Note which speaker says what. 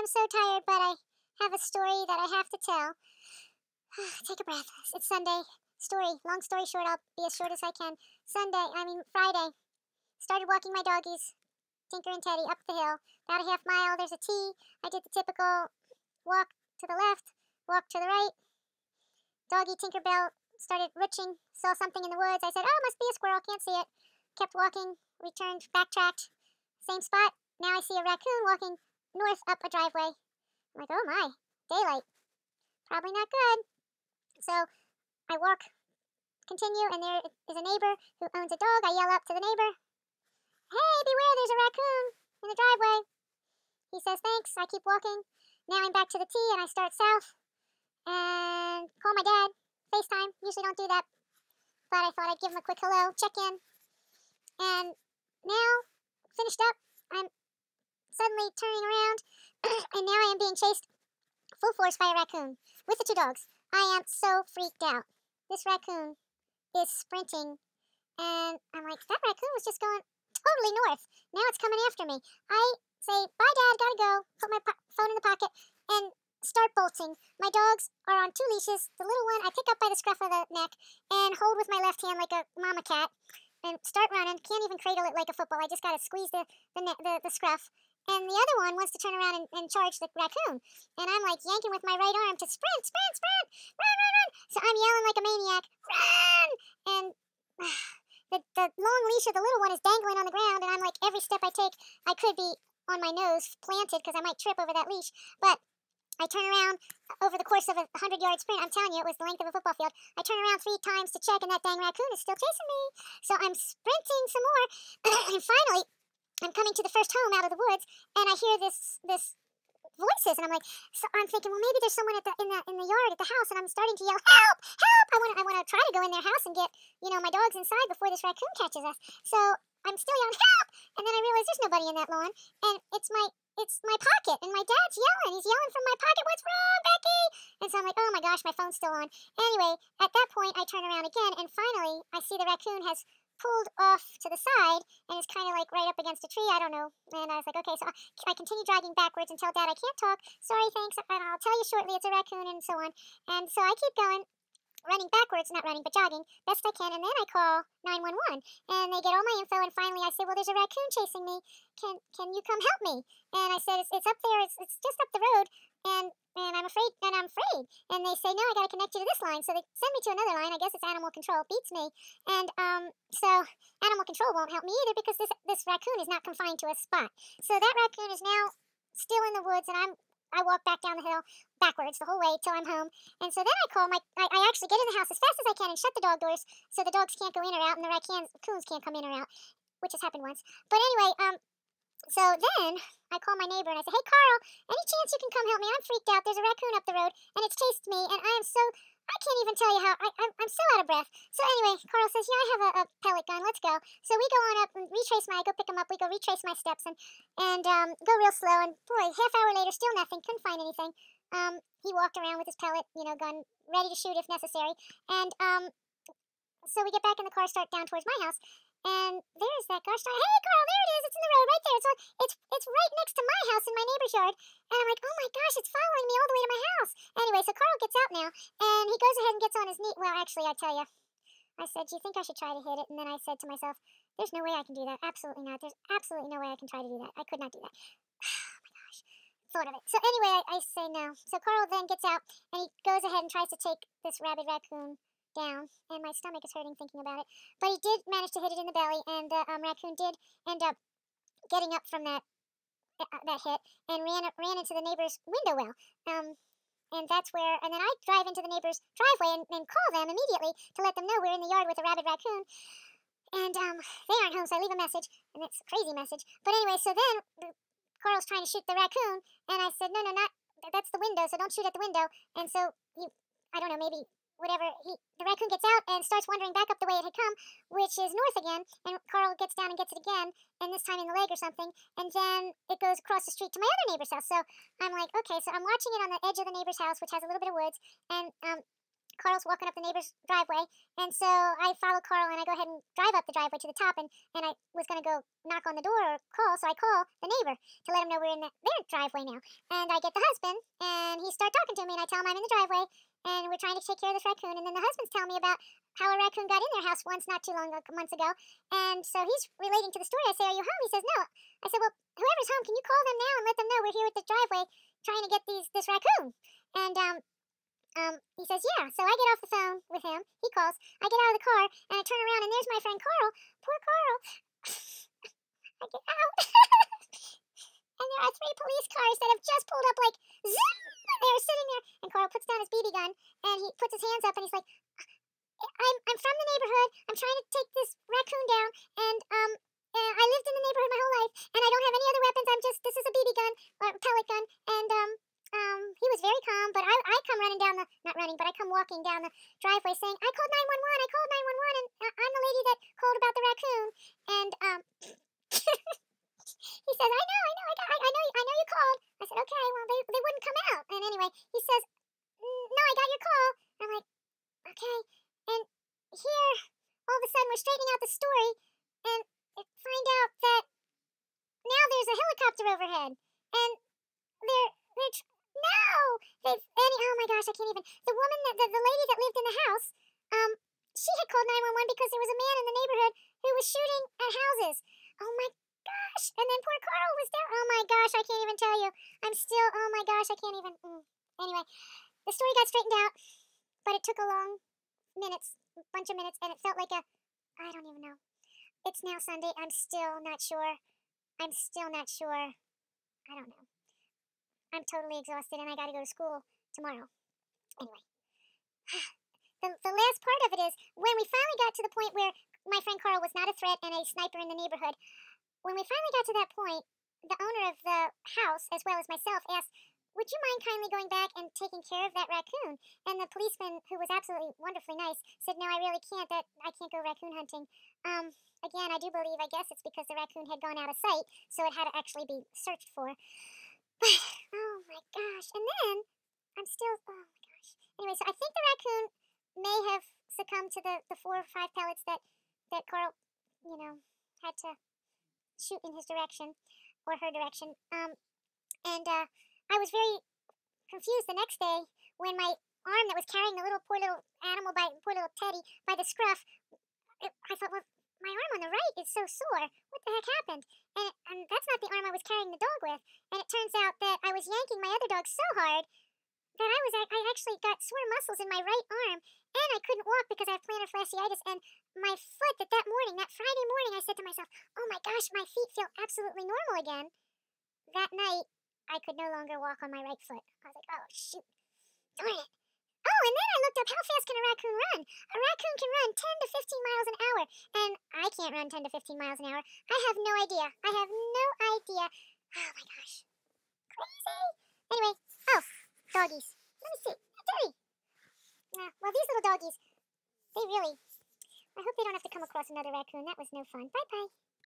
Speaker 1: am so tired, but I have a story that I have to tell. Take a breath. It's Sunday. Long story short, I'll be as short as I can. Friday. Started walking my doggies, Tinker and Teddy, up the hill. About a half mile, there's a T. I did the typical walk to the left, walk to the right. Doggy Tinkerbell started rooching, saw something in the woods. I said, oh, must be a squirrel, can't see it. Kept walking, returned, backtracked. Same spot. Now I see a raccoon walking north up a driveway. I'm like, oh my, daylight. Probably not good. So I walk, continue, and there is a neighbor who owns a dog. I yell up to the neighbor, hey, beware, there's a raccoon in the driveway. He says, thanks. I keep walking. Now I'm back to the T, and I start south and call my dad. FaceTime. Usually don't do that, but I thought I'd give him a quick hello, check in. And now, finished up, I'm suddenly turning around, and now I am being chased full force by a raccoon with the two dogs. I am so freaked out. This raccoon is sprinting, and I'm like, that raccoon was just going totally north. Now it's coming after me. I say, bye, Dad, gotta go. Put my phone in the pocket and start bolting. My dogs are on 2 leashes. The little one I pick up by the scruff of the neck and hold with my left hand like a mama cat and start running. Can't even cradle it like a football. I just gotta squeeze the scruff. And the other one wants to turn around and charge the raccoon. And I'm like yanking with my right arm to sprint, sprint, sprint, run, run, run. So I'm yelling like a maniac, run! And the long leash of the little one is dangling on the ground, and I'm like, every step I take, I could be on my nose planted because I might trip over that leash. But I turn around over the course of a 100-yard sprint. I'm telling you, it was the length of a football field. I turn around 3 times to check, and that dang raccoon is still chasing me. So I'm sprinting some more, and finally, I'm coming to the first home out of the woods, and I hear this voices, and I'm like, so I'm thinking, well, maybe there's someone in the yard at the house, and I'm starting to yell, help, help! I want to try to go in their house and get, my dogs inside before this raccoon catches us. So I'm still yelling, help! And then I realize there's nobody in that lawn, and it's my pocket, and my dad's yelling. He's yelling from my pocket, what's wrong, Becky? And so I'm like, oh my gosh, my phone's still on. Anyway, at that point, I turn around again, and finally, I see the raccoon has pulled off to the side and is kind of like right up against a tree. I don't know. And I was like, okay, so I continue dragging backwards and tell Dad I can't talk. Sorry, thanks. I'll tell you shortly. It's a raccoon and so on. And so I keep going, running backwards, not running, but jogging best I can. And then I call 911 and they get all my info. And finally I say, well, there's a raccoon chasing me. Can you come help me? And I said, it's up there. It's just up the road. And I'm afraid. And they say, no, I got to connect you to this line. So they send me to another line. I guess it's animal control. Beats me. And so animal control won't help me either because this raccoon is not confined to a spot. So that raccoon is now still in the woods, and I walk back down the hill backwards the whole way till I'm home. And so then I actually get in the house as fast as I can and shut the dog doors so the dogs can't go in or out and the raccoons can't come in or out, which has happened once. But anyway, so then I call my neighbor and I say, hey, Carl, any chance you can come help me? I'm freaked out. There's a raccoon up the road and it's chased me and I can't even tell you how, I'm so out of breath. So anyway, Carl says, yeah, I have a pellet gun. Let's go. So we go on up and I go pick him up. We go retrace my steps and go real slow. And boy, half hour later, still nothing. Couldn't find anything. He walked around with his pellet, gun ready to shoot if necessary. And so we get back in the car, start down towards my house. And there's that gosh darn, hey Carl, there it is, it's in the road right there. It's right next to my house in my neighbor's yard. And I'm like, oh my gosh, it's following me all the way to my house. Anyway, so Carl gets out now, and he goes ahead and gets on his knee. Well, actually, I tell you, I said, do you think I should try to hit it? And then I said to myself, there's no way I can do that. Absolutely not. There's absolutely no way I can try to do that. I could not do that. Oh my gosh. Thought of it. So anyway, I say no. So Carl then gets out, and he goes ahead and tries to take this rabid raccoon down, and my stomach is hurting thinking about it. But he did manage to hit it in the belly, and the raccoon did end up getting up from that hit and ran into the neighbor's window well. And that's where, and then I drive into the neighbor's driveway and call them immediately to let them know we're in the yard with a rabid raccoon. And they aren't home, so I leave a message, and it's a crazy message. But anyway, so then Carl's trying to shoot the raccoon, and I said, no, not, that's the window, so don't shoot at the window. And so I don't know, maybe whatever, the raccoon gets out and starts wandering back up the way it had come, which is north again, and Carl gets down and gets it again, and this time in the leg or something, and then it goes across the street to my other neighbor's house. So I'm like, okay, so I'm watching it on the edge of the neighbor's house, which has a little bit of woods, and Carl's walking up the neighbor's driveway, and so I follow Carl, and I go ahead and drive up the driveway to the top, and I was going to go knock on the door or call, so I call the neighbor to let him know we're in their driveway now. And I get the husband, and he starts talking to me, and I tell him I'm in the driveway, and we're trying to take care of this raccoon, and then the husband's telling me about how a raccoon got in their house once not too long months ago, and so he's relating to the story. I say, are you home? He says, no. I said, well, whoever's home, can you call them now and let them know we're here at the driveway trying to get this raccoon? And he says, yeah. So I get off the phone with him. He calls. I get out of the car, and I turn around, and there's my friend Carl. Poor Carl. I get out. And there are 3 police cars that have just pulled up, like, zoom! They're sitting there. And Carl puts down his BB gun, and he puts his hands up, and he's like, I'm from the neighborhood. I'm trying to take this raccoon down, and I lived in the neighborhood my whole life, and I don't have any other weapons. This is a BB gun, or pellet gun, and he was very calm, but I come running down not running, but I come walking down the driveway saying, I called 911, I called 911, and I'm the lady that called about the raccoon, and he says, I know you called. I said, okay, well, they wouldn't come out, and anyway, he says, no, I got your call. I'm like, okay, and here, all of a sudden, we're straightening out the story, and find out that now there's a helicopter overhead, and oh my gosh, I can't even. The woman, the lady that lived in the house, she had called 911 because there was a man in the neighborhood who was shooting at houses. Oh my gosh. And then poor Carl was there. Oh my gosh, I can't even tell you. Oh my gosh, I can't even. Anyway, the story got straightened out, but it took a bunch of minutes, and it felt like I don't even know. It's now Sunday. I'm still not sure. I don't know. I'm totally exhausted, and I gotta go to school tomorrow. Anyway, the last part of it is when we finally got to the point where my friend Carl was not a threat and a sniper in the neighborhood. When we finally got to that point, the owner of the house, as well as myself, asked, would you mind kindly going back and taking care of that raccoon? And the policeman, who was absolutely wonderfully nice, said, no, I really can't. I can't go raccoon hunting. Again, I do believe, I guess it's because the raccoon had gone out of sight, so it had to actually be searched for. But, oh my gosh. And then, oh my gosh. Anyway, so I think the raccoon may have succumbed to the 4 or 5 pellets that Carl, had to shoot in his direction, or her direction. And I was very confused the next day when my arm that was carrying the poor little animal, poor little Teddy, by the scruff, I thought, well, my arm on the right is so sore. What the heck happened? And that's not the arm I was carrying the dog with. And it turns out that I was yanking my other dog so hard that I actually got sore muscles in my right arm, and I couldn't walk because I have plantar fasciitis. And my foot, that morning, that Friday morning, I said to myself, oh my gosh, my feet feel absolutely normal again. That night, I could no longer walk on my right foot. I was like, oh shoot, darn it. Oh, and then I looked up, how fast can a raccoon run? A raccoon can run 10 to 15 miles an hour, and I can't run 10 to 15 miles an hour. I have no idea. Oh my gosh. Crazy. Anyway, doggies. Let me see. Teddy. Well, these little doggies, I hope they don't have to come across another raccoon. That was no fun. Bye-bye.